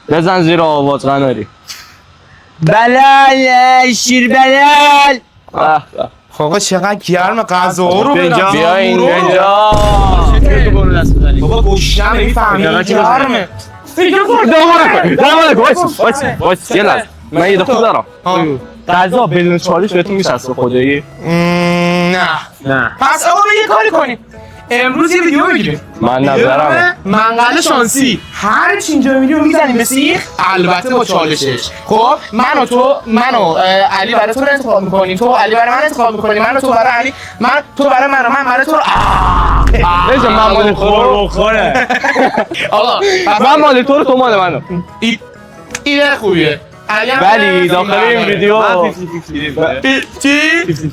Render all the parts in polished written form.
بزن زیر آواز قناری. بلال شیر بلال. آقا چقدر گرم غذا رو بیا اینجا. بابا گوشتم نمیفهمی گرمه. یه لحظه من یه خوب دارم. غذا بدون چالش بهتون میچسبه خدایی؟ نه پس آقا یه کاری کنیم امروز یه ویدیو بگیریم من نظرم منقل شانسی هر چی اینجا ویدیو میزنیم به سیخ البته با چالشش. خب من و علی برای تو رو انتخاب میکنیم، تو علی برای من انتخاب میکنی، من و تو برای علی، تو برای من و من برای تو. بذار من مال تو بخوره. آقا من مال تو رو تو مال منو. ایده خوبیه ولی داخل این ویدیو چی؟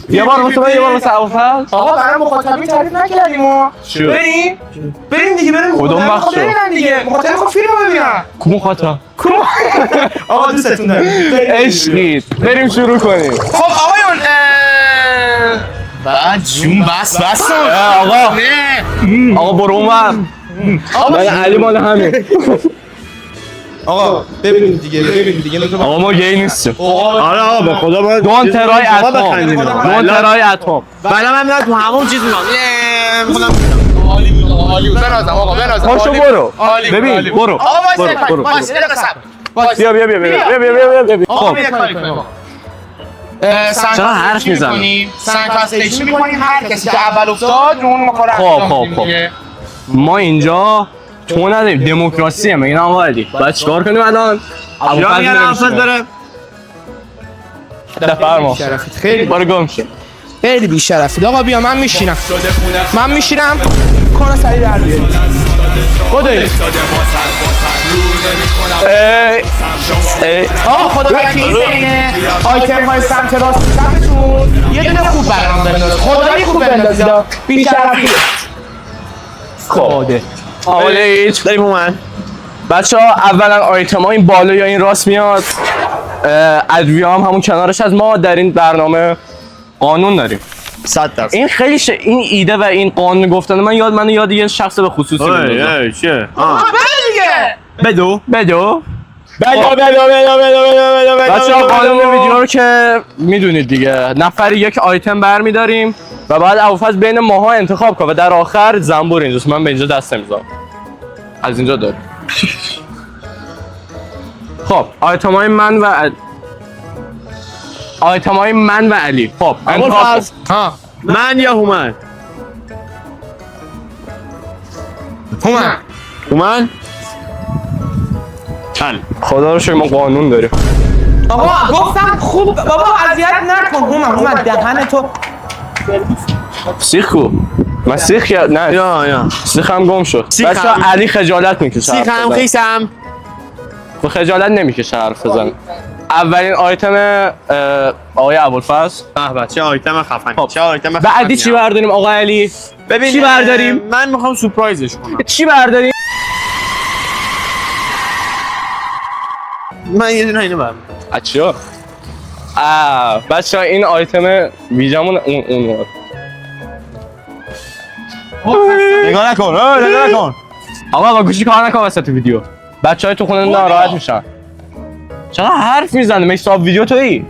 یه بار واسه اول آقا برای مخاطبین تعریف نکردیم ما. بریم دیگه کدوم بخشو؟ ببینن دیگه مخاطبین خب فیلمو ببینن. کدوم خاطر؟ آقا دوستتون دارم. عشقید بریم شروع کنیم. خب آقایون بعد جون بس آقا برو اونور. من علی مال همین. آقا ببینیم دیگه آقا ما گی نیستیم. آره آقا به خدا ما دون ترای اتم. بله من میاد تو همون چیز میگم. عالی بود بنازم آقا بنازم. پاشو برو. ببین برو. آقا وایس یه دقیقه صبر. بیا. آقا خب یه کاری کنیم آقا. چرا حرف میزنی؟ سنکاستیشن می‌کنیم هر کسی که اول افتاد اون مکاره. خب ما اینجا تو نداریم دموکراسی هم اینا آقایی باید چیکار کنیم الان؟ ابوالفضل داره بفرما شرفت خیلی برو گم شو. خیلی بی‌شرفید. آقا بیا من میشینم کار سریع در بیارید. خدایی آقا خدا وکیل اینه آیتم های سمت راست سمتتون یه دونه خوب برام بنداز. خدایی خوب بندازید. بی‌شرفی خب آوله هیچ داریم اومد بچه ها اولا آیتم ها این بالا یا این راست میاد. ادویه هم همون کنارش از ما در این برنامه قانون داریم 100%. این خیلی این ایده و این قانون گفتن منو یاد یه شخص به خصوصی میندازه. چیه؟ بدو بدو بچه ها قانون ویدیو رو که میدونید دیگه نفری یک آیتم برمیداریم و بعد ابوالفضل بین ماها انتخاب کنه و در آخر زنبور اینجاست. من به اینجا دست نمیذارم از اینجا داریم. خب آیتم های من و علی. خب ابوالفضل من یا هومن؟ هومن خدا رو شکر ما قانون داریم. آقا گفتم خوب بابا اذیت نکن. هومن دهن تو سیخ کو؟ من سیخ یا نه یا سیخ هم گم شد. بچه علی خجالت میکشه سیخ هم خیسم به خجالت نمیکشه حرف بزن. اولین آیتم آقای ابوالفضل. چه آیتم خفنی. بعدی چی برداریم آقا علی؟ ببین چی برداریم؟ من میخوام سورپرایزش کنم. چی برداریم؟ من یه دونه اینو برم. اچیا بچه این آیتم ویژمون اون نگاه نکن آقا با گوشی کار نکن وسط ویدیو. بچه های تو خونه ناراحت میشن. چقدر حرف میزنه مکساب ویدیو تویی؟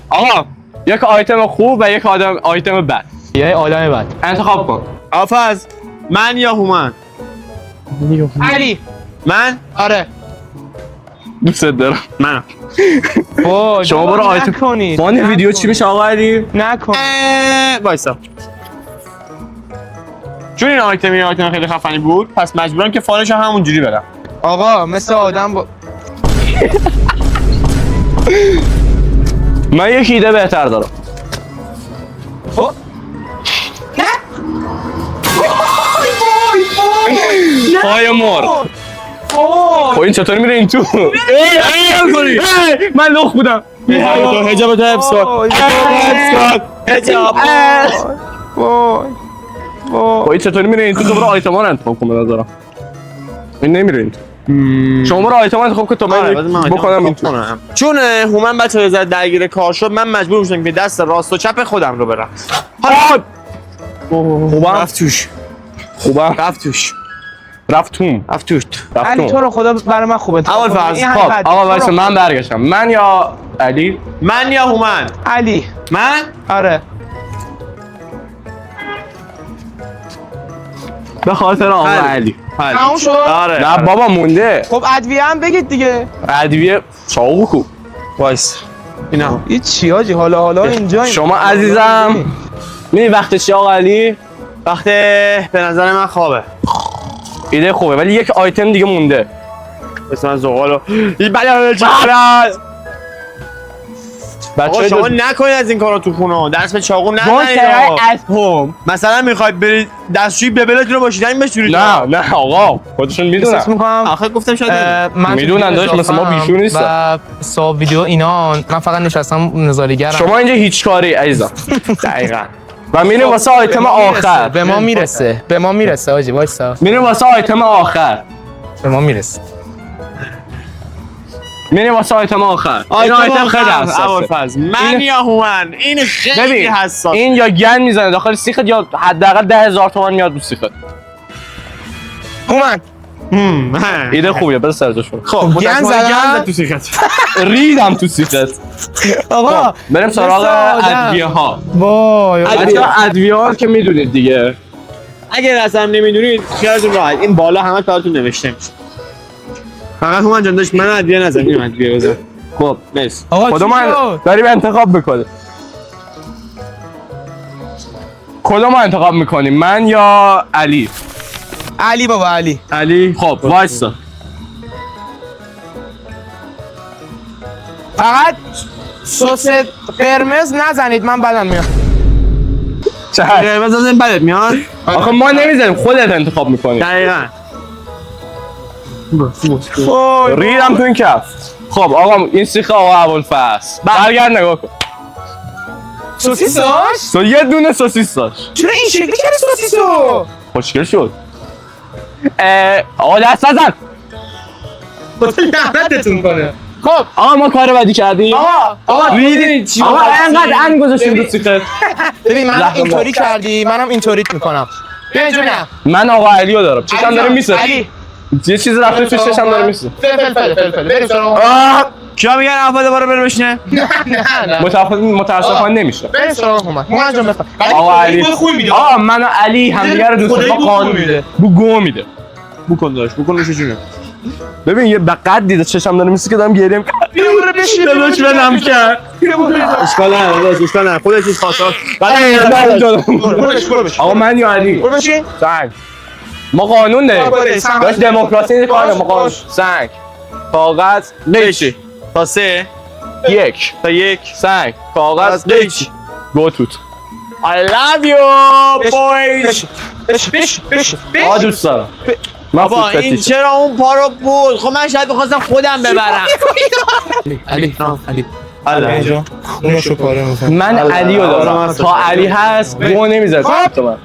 آقا یک آیتم خوب و یک آیتم بد. یه آدم بد انتخاب کن. ابوالفضل من یا هومن؟ علی. من؟ آره دوست دارم. من شما برو آیتم کنید. فان ویدیو چی میشه آقا علی؟ نکن وایسا. چون این آیتم خیلی خفنی بود پس مجبورم که فانش همونجوری برم. آقا مثل آدم من یک ایده بهتر دارم. پای مار. خب این چطوری میره این تو؟ من لخ بودم. حجاب تو حفظ کن. خب این چطوری میره این تو؟ دوباره آیتم ها رو انتخاب کن به نظرم. این نمیره این تو. شما برو آیتم ها انتخاب کن تا من بکنم این تو. چون هومن بچه ها زد درگیر کار شد من مجبور میشم که دست راست و چپ خودم رو برم. خوبم رفت توش. رفت توم. علی تو رو خدا برای من خوبه. اول فرض. خب آقا واسه من برگشتم. من یا علی؟ من یا هومن؟ علی. من؟ آره. به خاطر آقا خیلی. علی. تموم شد؟ آره. نه بابا مونده. خب ادویه هم بگید دیگه. ادویه چاقو کو. وایس. اینا. این چی حاجی حالا اینجا شما عزیزم می‌دونی وقت چی آقا علی؟ وقت به نظر من خوابه. ایده خوبه ولی یک آیتم دیگه مونده. مثلا زغالو. این بلا چقدر. آقا بچه‌ها شما نکنید از این کارا تو خونه. دست به چاقو نزنید. از هوم. مثلا میخواید برید دستشویی ببلتون رو باشید همین بشورید. نه آقا خودشون احساس میدونن. میکنم آخه گفتم شاید من میدونن داشت مثل ما بیشون نیستن. و صاحب ویدیو اینا من فقط نشستم نظاریگرم. شما اینجا هیچ کاری عزیزم. دقیقاً. و میریم واسه آیتم آخر. به ما میرسه حاجی وایسا. میریم واسه آیتم آخر. به ما میرسه. میریم واسه آیتم آخر. این آیتم خیلی حساسه. من یا هومن این خیلی ببین حساسه. این یا گن میزنه داخل سیخت یا حداقل 10,000 تومان میاد رو سیخت. هومن ایده خوبیه بس سرجاشون. خب گن زدم تو سیخت. ریدم تو سیخت. آقا بریم سراغ ادویه ها. وای بچه‌ها ادویه ها که میدونید دیگه. اگر اصلا نمیدونید خیالتون راحت این بالا همه براتون نوشته میشه. فقط هومن جان داشت من ادویه نزن این ادویه بزن. خب مرسی. آقا کدوم چی شد؟ داریم انتخاب میکنیم. کدوم انتخاب میکنیم من یا علی؟ علی بابا علی. علی خب وایسا. فقط سس قرمز نزنید من بدم میاد. چه قرمز از این بدت میاد؟ آخه ما نمیزنیم خودت انتخاب میکنیم. دقیقاً. ریدم تو این کف. خب آقا این سیخ آقا ابوالفضل برگرد نگاه کن. سوسیس داشت؟ یه دونه سوسیس داشت. چرا این شکلی کردی سوسیسو؟ خوشگل شد. آقا دست نزن. لعنتتون کنه. خب آقا ما کار بدی کردیم. آقا ریدین چی؟ آقا انقدر ان گذاشتیم رو سیخت. ببین منم اینطوری کردی منم اینطوریت میکنم. بیا اینجا نه. من آقا علیو دارم. چشم داره میسه. علی. یه چیز رفته تو چشم داره میسه. فلفل. بریم سراغ. کیا میگن اول دوباره بره بشینه؟ نه. متاسفانه نمیشه. بریم سراغ هومن. هومن جان بفرم. آقا علی. آقا من و علی همدیگه رو دوست داریم. قانون میده. بو گو میده. بکن داشت بکن نوش جونه. ببین یه بقد دیده چشم داره میسه که دارم گریم. بیا برو بشین. داداش بدم کرد. اشکال نداره داداش اشکال نداره خودت چیز خاصه. برو بشین. آقا من یا علی برو بشین. سنگ ما قانون داریم داشت دموکراسی این کار ما قانون سنگ کاغذ قیچی تا 3 یک تا 1 سنگ کاغذ قیچی گو توت I love you boys. بشین. آ دوست دارم من بابا فوت این فتیشم. چرا اون پا رو بود؟ خب من شاید بخواستم خودم ببرم. علی. الله. اونشو پاره میکنم. من علی رو دارم تا علی هست گو نمیزد تو من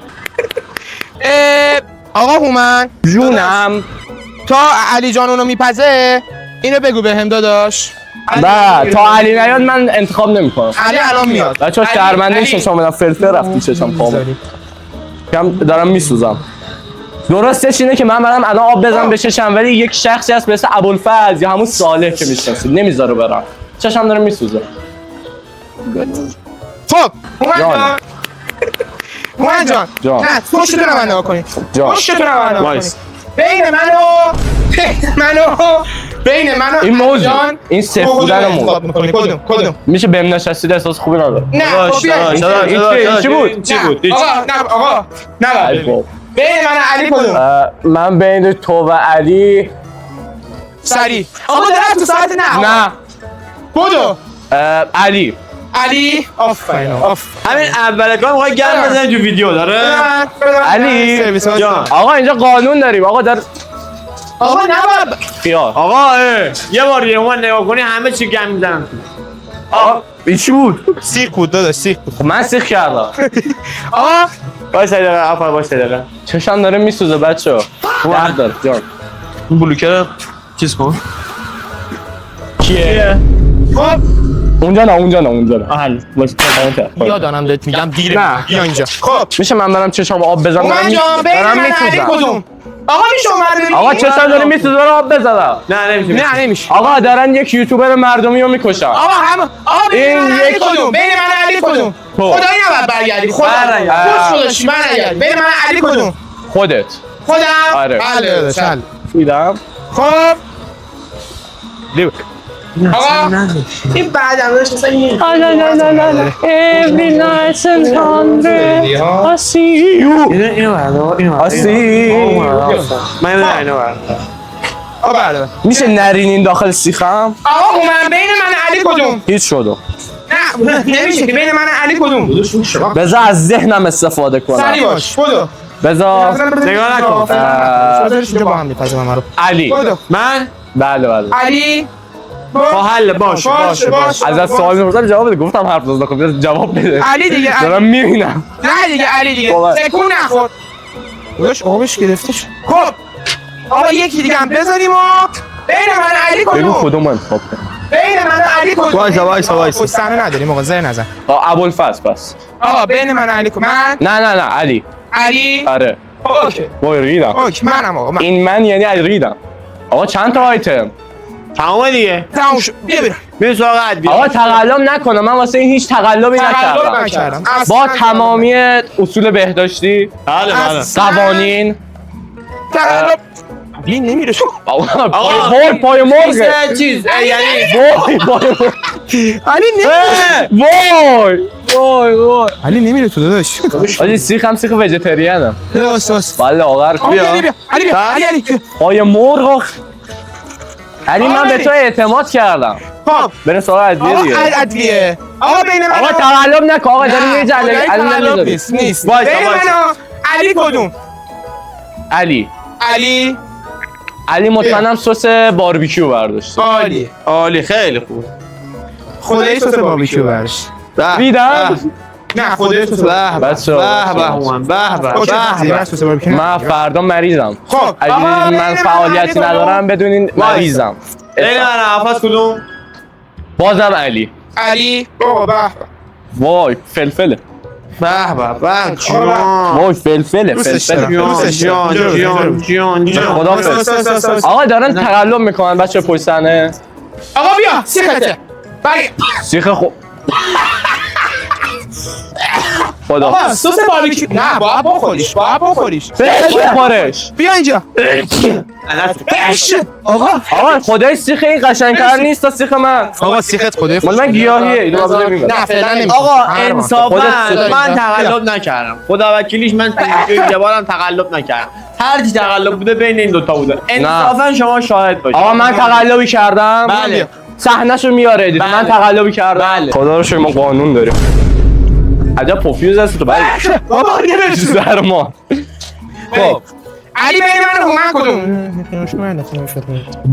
آقا هومن جونم تا علی جان اونو میپزه اینو بگو بهم داداش. نه تا علی نیاد من انتخاب نمیکنم علی الان میاد. بچه‌ها شرمنده چشام بدم فلفل رفت تو چشام پامون کم دارم میسوزم درستش اینه که من برم الان آب بزنم به چشم ولی یک شخصی هست مثل ابوالفضل یا همون صالح که میشناسید نمیذاره برم چشم داره میسوزه خب جان. هومن جان نه پشتتون رو من نگاه کنید جان. پشتتون رو من نگاه کنید وایس. بین من و این موضوع جان این صفر بودن موضوع کدوم میشه بهم نشستید احساس خوبی نداره نه خب بیا این چی بود؟ چی بود؟ آقا نه بین من و علی کدوم من بین تو و علی سری آقا درست تو ساعت نه کدوم علی آفرین همین اول کار میخوای گرم بزنی تو ویدیو داره؟ علی جان. آقا اینجا قانون داریم آقا در آقا نباید خیال آقا یه بار یه اومد نگاه کنی همه چی گم میزنم. این چی بود؟ سیخ بود داداش سیخ بود خب من سیخ کردم آقا باش دقیقه آفر باش دقیقه. چشم داره میسوزه بچه درد داره جان این بلوکر چیز کن. کیه؟ خب اونجا نه حل باشه یا دارم بهت میگم دیر نه. بیا اینجا خب میشه من برم چشام آب بزنم؟ اومد جان بین دارم من علی میسوزم. کدوم آقا میشه اومد ببین آقا چشام داری میسوزه برم آب بزنم. نه نمیشه نه نمیشه آقا دارن یک یوتیوبر مردمی رو میکشن. آقا بین این من علی یک- کدوم بین من علی کدوم تو. خدایی نباید برگردی خدا برگرد. خوش گذاشتی من برگردی بین من علی کدوم خودت. خودم آره. بله داداش بله. میدم. خب آقا این بعدم داشت مثلا این Every night and hundred I see you. I see you. من اینو آقا بله میشه نرینین داخل سیخم؟ آقا من بین من علی کدوم هیچ شدو. نه نمیشه که بین من علی کدوم بذار از ذهنم استفاده کنم. سری باش بدو بذار نگاه نکن. بذارش اینجا با هم میپذیم من رو علی. بدو من بله. علی با حل باشه از سوال می‌پرسم جواب بده. گفتم حرف نزن. خب جواب بده. علی دیگه علی دارم میبینم. نه دیگه علی دیگه بابا. تکون نخور داداش آبش گرفته شد خب آقا یکی دیگه هم بذاریم و بین من علی بگو کدوم کدوم انتخاب کنم. بین من علی کدوم وایسا. خود صحنه نداریم آقا زر نزن ابوالفضل پس. آقا بین من علی کدوم من نه علی. علی آره. اوکی وای ریدم. اوکی منم آقا من این من یعنی علی ریدم. آقا چند تا آیتم؟ تمام دیگه تموم شد بیا برو بیا سراغ ادویه آقا تقلب نکنم. من واسه این هیچ تقلبی تقلب نکردم. نکردم با تمامی اصول بهداشتی، بله قوانین، تقلب این نمیره تو آقا پای مرغ. چیز یعنی وای علی نمیره وای علی نمیره تو داداش آجی سیخم سیخ ویژیتریانم. درست بله آقا بیا علی پای مرغ. علی من به تو اعتماد کردم. خب بریم سراغ ادویه آقا دیگه. ادویه آقا بین من آقا تقلب نکن. آقا داری میری علی نمیذاری. نیست وایسا، بین وایسا. من و علی کدوم علی علی مطمئنم سس باربیکیو برداشته. عالی خیلی خوب خدایی سس باربیکیو برش ریدم. نه خدایی سس بچه سس باربیکیو من فردا مریضم. خب اگه من فعالیتی ندارم بدونین مریضم. بین من عفاس کدوم بازم علی. بابا به وای فلفله. به جان وای فلفله. جان خدا آقا دارن تقلب میکنن بچه پشت صحنه. آقا بیا سیخته سیخ خوب. خدا آقا سس باربیکیو نه باید بخوریش بخورش. بیا اینجا آقا خدای سیخ این قشنگتر نیست تا سیخ من. آقا سیخت خدای مال من گیاهیه. اینو بذار ببینم. نه فعلا نمیشه آقا انصافا خودت من تقلب نکردم خدا وکیلیش من یه بارم تقلب نکردم هر چی تقلب بوده بین این دوتا بوده انصافا شما شاهد باشید آقا من تقلبی کردم. بله. صحنه‌شو میاره ادیت. من تقلبی کردم. بله. خدا رو شکر ما قانون داریم. عجب پوفیوز هست تو. بله بابا زهر ما. خب علی بین من و هومن کدوم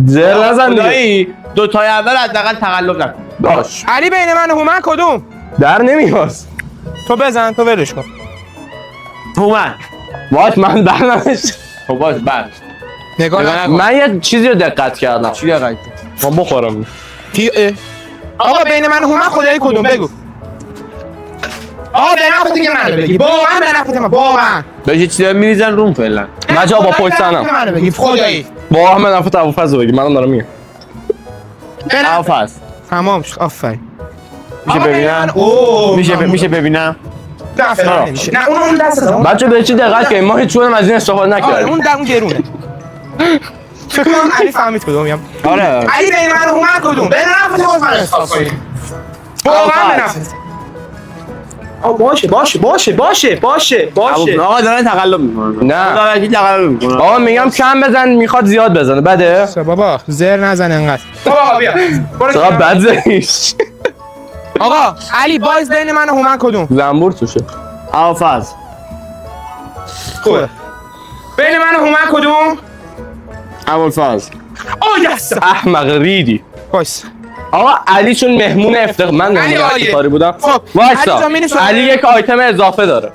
زر نزن دیگه. خدایی دوتای اول حداقل تقلب نکن باش علی بین من و هومن کدوم در نمیاد. تو بزن تو ولش کن هومن باش من در نمیاد. خب باش بعد نگاه نکن من یه چیزی رو دقت کردم. چی دقیقا ما بخورم. آقا بین من و هومن خدایی کدوم بگو آقا به نفت دیگه منو بگی واقعا به نفت من واقعا بهش چیزا میریزن روم فعلا نجا با پشت سنم. منو بگی خدایی با من نفت ابوالفضل بگی. منم دارم میگم. عفاس تمام شد آفرین میشه ببینم میشه ببینم نه فعلا نمیشه نه اون دست بچه به چی دقت کنیم. ما هیچ از این استفاده نکردیم. اون در اون گرونه فکر کنم علی فهمید کدوم میگم آره علی بین من و هومن کدوم به نفت باز من حساب کنیم واقعا به نفت باشه آقا دارن تقلب میکنن نه. خدا وکیل تقلب میکنن آقا میگم کم بزن میخواد زیاد بزنه. بده بابا زر نزن انقدر بابا بیا چقدر بد زنیش. آقا علی باز بین من و هومن کدوم زنبور توشه. عفاس خوبه بین من و هومن کدوم ابوالفضل آه یس احمق ریدی. باش آقا علی چون مهمون افتخار من علی مهمون عالیه. افتخاری بودم. خب، وایسا علی زمین سوال. علی یک آیتم اضافه داره.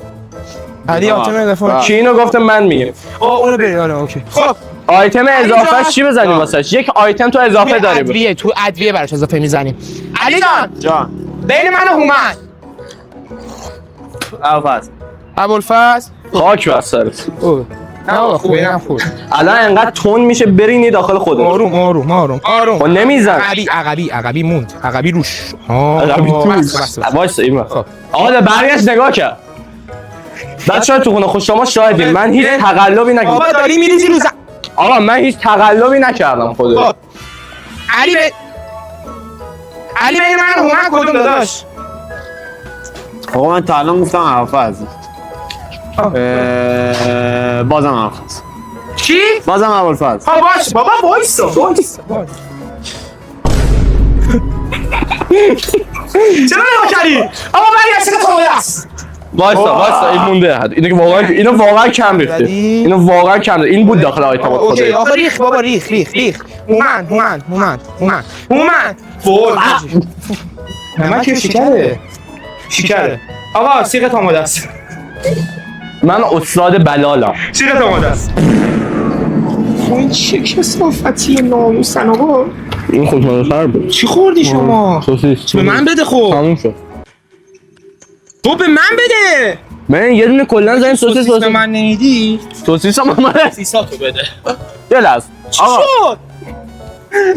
علی آتم اضافه کی اینو گفته من میگم. اونو بری آره اوکی خب آیتم اضافه چی بزنیم واسش؟ یک آیتم تو اضافه داری بود. تو ادویه براش اضافه میزنیم علی جان جان بین من و هومن ابوالفضل ابوالفضل خاک بر سرت. نه خوبه نه خوب الان انقدر تون میشه برینی داخل خودت. آروم خب نمیزن. عقبی موند عقبی روش عقبی توش. وایس این وقت. آقا ده برگشت نگاه کرد. بچه‌ها تو خونه خود شما شاهدین من هیچ تقلبی نکردم. بابا داری میریزی رو آقا من هیچ تقلبی نکردم خودت. علی بین من و هومن کدوم داداش؟ آقا من تا الان گفتم ابوالفضل بازم ابوالفضل چی؟ بازم ابوالفضل ها باش بابا وایسا چرا نگاه کردی؟ آقا برگشت که تو است وایسا این مونده. اینو واقعا کم ریخته. اینو واقعا کم ریخته. این بود داخل آیتمات اوکی خودت. آقا ریخ بابا ریخ هومن فور من که شکره آقا سیغت آماده است من استاد بلالم. سیغت آماده است این چه کثافتی ناموسن آقا این خوشمزه‌تر بود. چی خوردی شما؟ سوسیس. به من بده خب تموم شد. تو به من بده من یه دونه کلا زدیم سوسیس به من نمیدی؟ سوسیس هم اومده. سیساتو بده یه لحظه. چی شد؟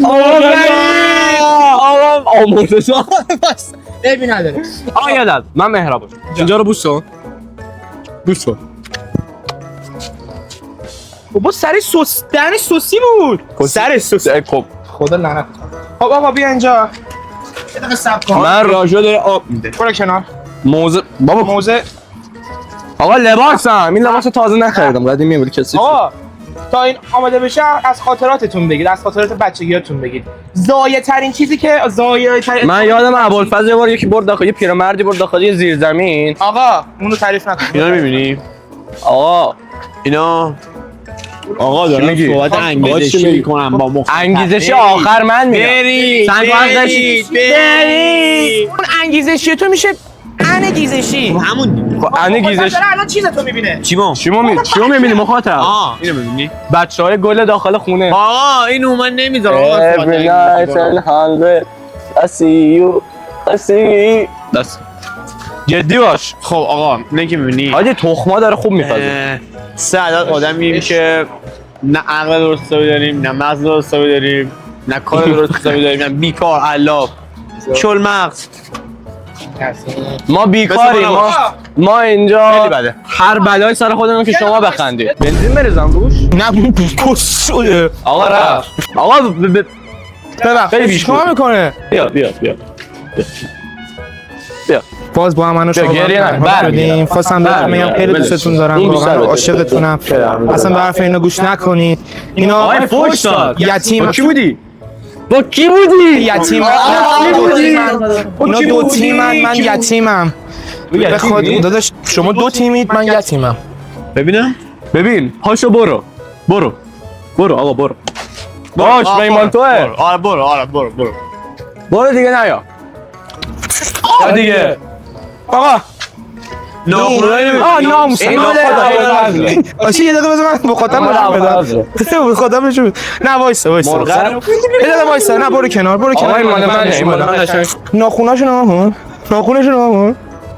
آقا آموزه شد. عیبی نداره آقا یه لحظه. من مهربان. اینجا رو بوش کن. بوش کن. بابا سر دهنش سوسی بود سر سوسی. خب خدا لعنت خب آقا بیا اینجا یه دقیقه صبر کن من راجع داره آب میده. برو کنار موزه بابا موزه آقا لباسم. این لباس تازه نخریدم. قدیمی بود کسی. آقا تا این آماده بشه از خاطراتتون بگید از خاطرات بچگیاتون بگید ضایع ترین چیزی که من یادم ابوالفضل یه بار یکی برد داخل یه پیرمردی برد داخل یه زیرزمین. آقا اون رو تعریف نکن اینا میبینی؟ آقا اینا آقا دارم میگی؟ صحبت انگیزشی میکنم با مخاطب. انگیزشی آخر من میگم. برید اون انگیزشی تو میشه انگیزشی همون انگیزش الان چیزتو میبینه چیمو؟ چیمو میبینی مخاطب؟ اینو میبینی؟ بچهای گل داخل خونه. آقا اینو من نمیذارم. Every night and 100 I see you I see بس جدی باش. خب آقا نه که میبینی حاجی تخما داره خوب میپزه. 3 عدد آدمیم که نه عقل درست حسابی داریم نه مغز درست حسابی داریم نه کار درست حسابی داریم نه بیکار علاف چل مغز. ما بیکاریم. ما اینجا خیلی بده. هر بلای سر خودمون که شما بخندید. بنزین بریزم روش. نه پس شده آقا رفت. آقا خیلی ببخش چیکار میکنه بیا باز با هم منو شما گریه نکن. برمیگردیم خواستم بگم میگم خیلی دوستتون دارم واقعا عاشقتونم اصلا به حرف اینو گوش نکنید اینا آقای فوش داد. یتیم با کی بودی؟ یتیم اینا دو تیمن من یتیمم به خود داداش شما دو تیمید من یتیمم ببینم ببین پاشو برو آقا برو باش میمان توه. آره برو برو دیگه نیا دیگه آقا ناموس یه دقیقه بذار من مخاطب بدم نه وایسا یه دقیقه وایسا نه برو کنار آقای مال من ناخوناشو نمون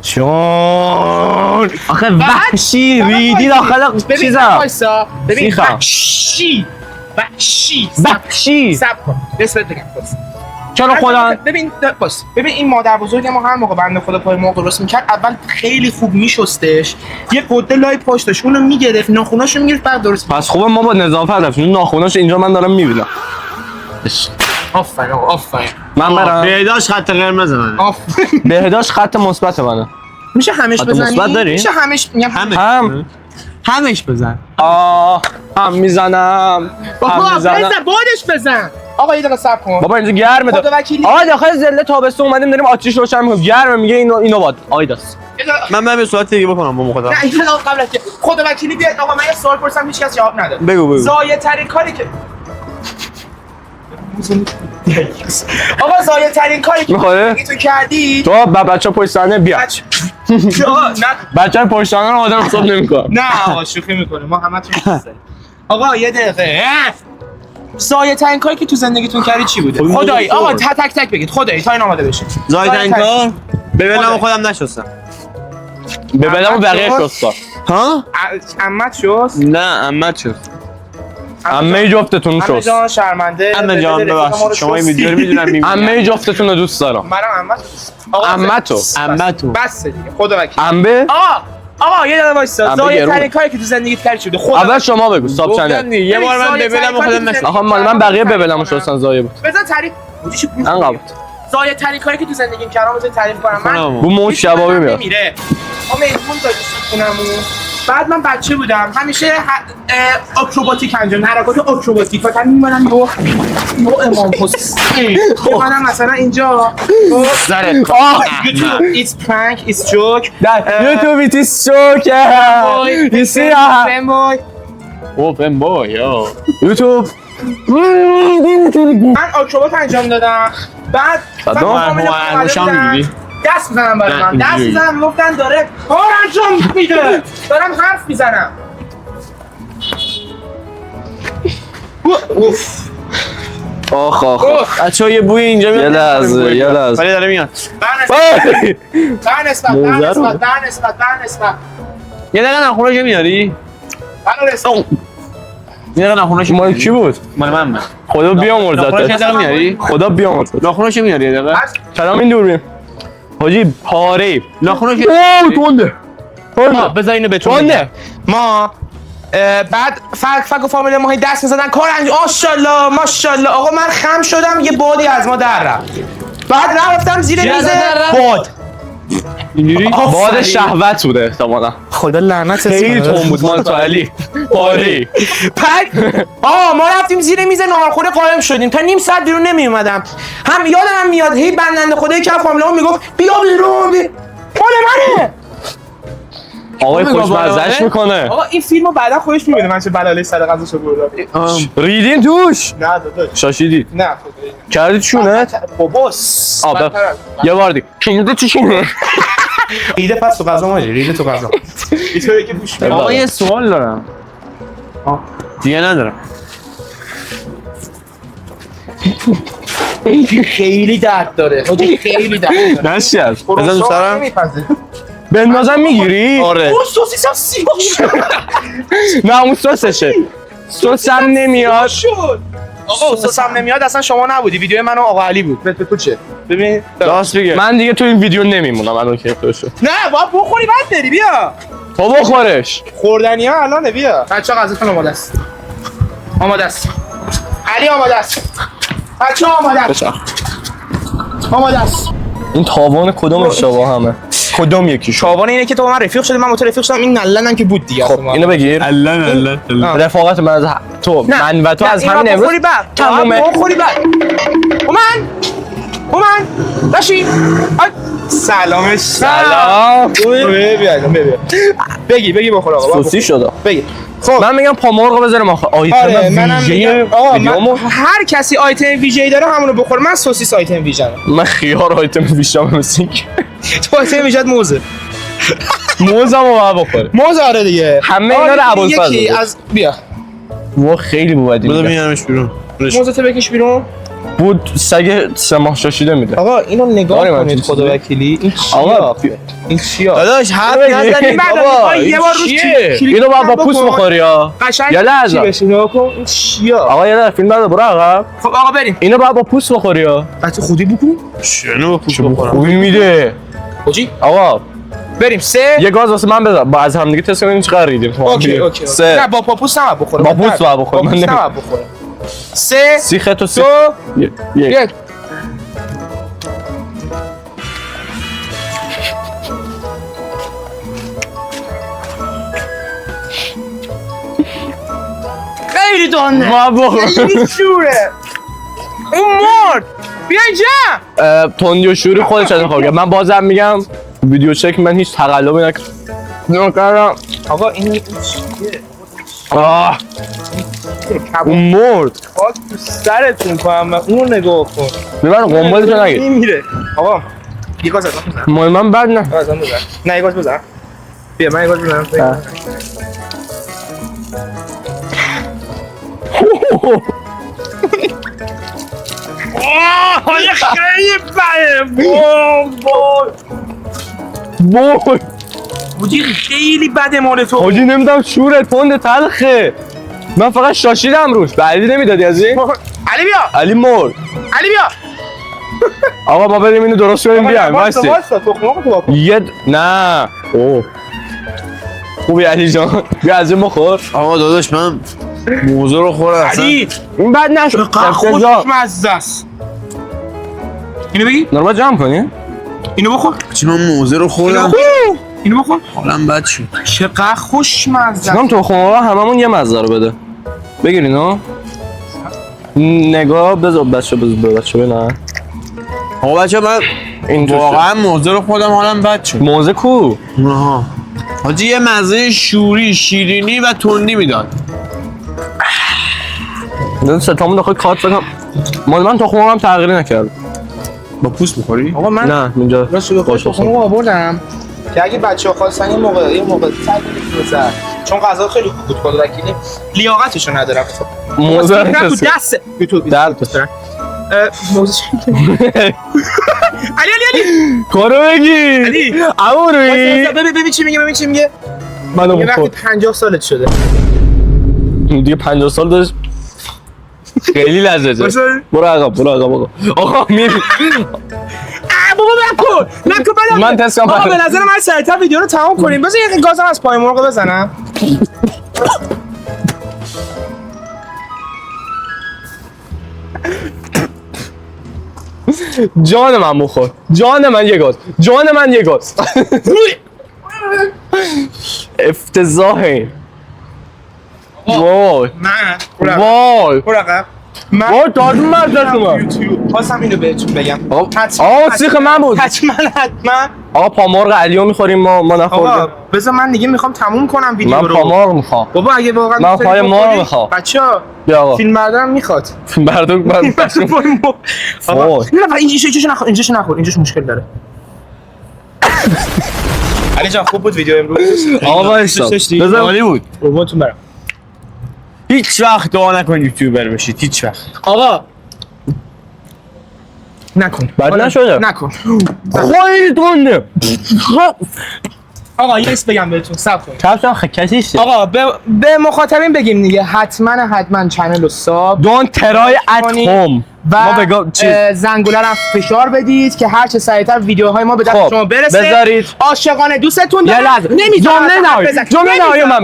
چون آخه وحشی ریدی داخل چیزم. وایسا ببین سیخم. وحشی سب کن بسم بگم چرا خودم ببین این مادر بزرگ ما هر موقع بنده خدا پای مرغ درست میکرد اول خیلی خوب میشستش یه قده لای پشتش اونو میگرفت ناخوناشو میگرفت بعد درست پس خوبه ما با نظافت رفتیم. ناخوناش اینجا من دارم میبینم. آفرین من برم. بهداشت خط قرمز منه. بهداشت خط مثبت منه. میشه همش خط بزنی مثبت داری؟ میشه همش میگم همش بزن. هم میزنم. بادش بزن آقا یه دقیقه صبر کن بابا اینجا گرمه. خدا وکیلی. آقا داخل زله تابستون اومدیم داریم آتیش روشن میکنیم. گرمه میگه اینو باد. آیداس. من برم یه صحبت دیگه بکنم با مخاطب. نه این قبل از که خدا وکیلی بیاد آقا من یه سوال پرسم هیچ کس جواب نداد. بگو. ضایع ترین کاری که آقا ضایع ترین کاری که تو کردی تو بچه‌ها پشت صحنه بیا. نه بچه‌ها پشت صحنه رو آدم حساب نمی‌کنه. نه آقا شوخی میکنه ما همتون آقا یه دقیقه زایه ترین کاری که تو زندگیتون کردی چی بوده؟ خدایی آقا تک تک بگید خدایی تا این آماده بشه. زایدن کار ببینم خودم نشستم. ببلم و بقیه شستا. ها؟ عمت شست؟ نه عمت شد. عمه جفتتون عمه شست. جان شرمنده. عمه جان ببخشید شما این ویدیو رو میدونم عمه جفتتون رو دوست دارم. منم عمت. آقا عمتو. عمتو. بس دیگه خدا وکیل. عمه؟ آقا یه دقیقه وایسا. عمه زایه گرونه. ترین کاری که تو زندگیت کردی چی بوده؟ خدا اول شما بگو ساب چنل. یه بار من ببینم و خودم نشستم. آها من بقیه ببلم و شستن زایه بود. بذار تعریف. انقدر بود. زایه ترین کاری که تو زندگیم کردم بذار تعریف کنم. من بو موش شبابی میاد. نمیره. ما مهمون داشتیم خونمون. بعد من بچه بودم همیشه آکروباتیک انجام حرکات آکروباتیک مثلا میمونم یو امام حسین میمونم مثلا اینجا سرت یوتیوب ایتس پرانک ایتس جوک در یوتیوب ایتیس شوکه You see فنبوی اوپن بوی یوتیوب من آکروبات انجام دادم بعد دست میزنم برای من دست میزنم میگفتن داره کار انجام میده دارم حرف میزنم اوف آخ آخ بچه‌ها یه بوی اینجا میاد. یه لحظه ولی داره میاد. برنسبت یه دقیقه نخونش میاری؟ یه دقیقه نخونش مال کی بود؟ مال من. خدا بیامرزت. یه دقیقه میاری؟ خدا بیامرزت. نخونش میاری یه دقیقه؟ کلام این دوربین حاجی پاره نخونش تونده بذار اینو بهتون تونده ما بعد فک و فامیل ما دست میزدن کار انجام ماشاءالله ماشاءالله آقا من خم شدم یه بادی از ما در رفت بعد رفتم زیر میز باد اینجوری باد شهوت بوده احتمالا خدا لعنت خیلی تون بود مال تو علی پاره ما رفتیم زیر میز ناهارخوری قایم شدیم تا نیم ساعت بیرون نمی اومدم هم یادم میاد هی بندنده خدای که فامیلمون میگفت بیا بیرون مال منه آقای خوشمزه‌اش میکنه آقا این فیلمو بعدا خودش میبینه من چه بلالای سر غذاشو بردم ریدین توش نه داداش شاشیدی نه کردی چونت باباس یه بار دیگه کیندی تو چونه ریده پس تو غذا ماجی ریده تو غذا اینطوری که گوش میده آقا یه سوال دارم دیگه ندارم خیلی درد داره خیلی درد داره نشی از بزن تو سرم بندازم میگیری؟ آره اون سوسیس هم سیاه نه اون سسشه سس هم نمیاد آقا سس هم نمیاد اصلا شما نبودی ویدیو من و آقا علی بود به تو چه ببین راست میگه من دیگه تو این ویدیو نمیمونم الان که توشو نه باید بخوری بعد بری بیا تو بخورش خوردنی ها الانه بیا بچه ها غذاتون آماده است آماده است علی آماده است بچه ها آماده است آماده است این تاوان کدوم اشتباه همه کدوم یکی شاوان اینه که تو با من رفیق شدی من با تو رفیق شدم این نلنم که بود دیگه خب اینو بگیر الله رفاقت من از تو من و تو از همین امروز تمومه بخوری بعد اومن باشی سلامش سلام بگی بخور آقا سوسی شده بگی خب من میگم پامرغ بذارم آیتم ویژه ویدیومو هر کسی آیتم ویژه‌ای داره همونو بخوره من سوسیس آیتم ویژه‌ام من خیار آیتم ویژه‌ام مثل تو آیتم ویژه‌ت موزه موزمو باید بخوره موزه آره دیگه همه اینا رو ابوالفضل یکی از بیا و خیلی بود بذار میارمش بیرون موزه تو بکش بیرون بود سگ 3 ماه شاشیده میده آقا اینو نگاه داری من کنید چیزی؟ خدا وکیلی این آقا این چیا داداش حرف نزنید بابا یه بار روش اینو باید با پوست بخوری ها قشنگ یه لحظه. چی بشه نگاه کن این چیا آقا یه دقیقه فیلم بده برو عقب خب آقا بریم اینو باید با پوست بخوری ها بچه خودی بکن شنو پوست بخورم خوبی میده خوجی آقا بریم سه یه گاز واسه من بذار با از هم دیگه تست کنیم چقدر ریدیم اوکی سه نه با پاپوس نباید بخوره با پوست باید بخوره من نمی‌دونم. نباید بخوره سه سیخ تو دو یک خیلی دانه ما بخور خیلی شوره اون مرد بیا اینجا تندی و شوری خودش انتخاب کرد من بازم میگم ویدیو چک من هیچ تقلبی نکردم آقا این چیه آه اون مرد خاک تو سرتون کنم اون نگاه کن ببر قنبل تو نگیر میره آقا یه گاز ازم بزن مال من بد نه ازم بزن نه یه گاز بزن بیا من یه گاز بزنم حالا خیلی بده. وای بودی خیلی بده مال تو. حاجی نمیدونم شوره تنده تلخه. من فقط شاشیدم روش. به علی نمیدادی از این؟ علی بیا. علی مرد. علی بیا. آقا ما بریم اینو درست کنیم بیایم. واسه واسه. تخمه تو واکن. نه. اوه. خوبی علی جان. بیا از این بخور. آقا داداش من موزه رو خوردم اصلا. علی این بد نشد. چقدر خوشمزه است. اینو بگی؟ نورمال جمع کنی؟ اینو بخور. چی من موزه رو خوردم اینو بخور. حالم بد شد. چقدر خوشمزه. چیکام تو خونه هممون یه مزه رو بده. بگیر اینو. نگاه بذار بچه ببینن. آقا بچه من این تو واقعا موزه رو خوردم حالم بد شد. موزه کو؟ آها. حاجی یه مزه شوری شیرینی و تندی میداد. ستامون داخل کارت بکنم. من تا خونه هم تغییری نکردم. با پوست میخوری؟ آقا من نه اینجا راست بخور تخمه رو آوردم که اگه بچه‌ها خواستن یه موقع سر بزنن چون غذا خیلی خوب بود خود وکیلی لیاقتشو ندارم. موزه نه تو دست درد بسن موزه علی کارو بگی علی. اموری ببین چی میگه منو یه وقتی بخور 50 سالت شده دیگه 50 سال داشت خیلی لذته برو عقب آقا میر بابا نکن من تست کنم آقا به نظر من سریعتر ویدیو رو تمام کنیم. بذار یه گازم از پای مرغ بزنم. جان من بخور جان من یه گاز افتضاحه وای وای وای داد مزه تو من خواستم اینو بهتون بگم. آقا سیخ من بود حتما آقا پامرغ علیو میخوریم ما نخوردیم. آقا بذار من دیگه میخوام تموم کنم ویدیو من رو. پامرغ میخوام بابا اگه واقعا من پای مرغ میخوام. بچه‌ها بیا آقا فیلم بردارم میخواد. بردار من آقا نه اینجاشو نخور اینجاش مشکل داره. علی جان خوب بود ویدیو امروز. آقا وایسا بذار عالی بود. قربونتون برم. هیچ وقت دعا نکنید یوتیوبر بشید هیچ وقت. آقا نکن بد نشده نکن خیلی تنده آقا یه اسم بگم بهتون صبر کنید. کفشم کسیشه آقا به مخاطبین بگیم دیگه حتما چنل رو ساب دون ترای ات هوم و زنگوله رو فشار بدید که هر چه سریعتر ویدیوهای ما به دست شما برسه. بذارید عاشقانه دوستتون یه دارم. لحظه نمیذارم جمله نهایی من